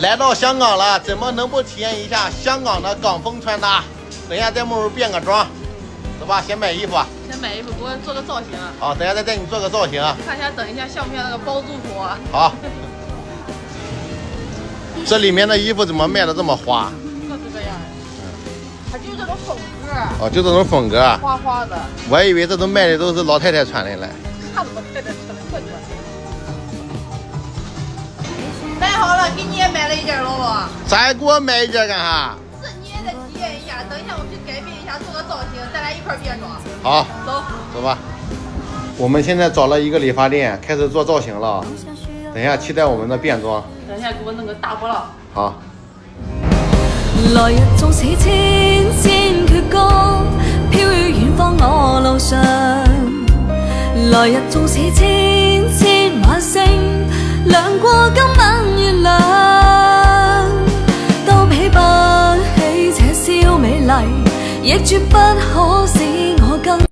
来到香港了，怎么能不体验一下香港的港风穿搭？等一下带梦如变个装，走吧，先买衣服。先买衣服，给我做个造型。好，等一下再带你做个造型。看一下，等一下像不像那个包租婆？好。这里面的衣服怎么卖的这么花？各式各样。它就是这种风格。哦，就这种风格。花花的。我还以为这都卖的都是老太太穿的嘞。看怎么太太穿的特穿。买好了，给你也买了一件，龙龙。再给我买一件干啥？是你也得体验一下，等一下我去改变一下，做个造型，咱俩一块变装。好，走，走吧。我们现在找了一个理发店，开始做造型了。等一下，期待我们的变装。等一下给我弄个大波浪。好。來日縱使千千闕歌，飄於遠方我路上。來日縱使千千晚星，亮過今晚月亮，都比不起這宵美麗，亦絕不可使我更。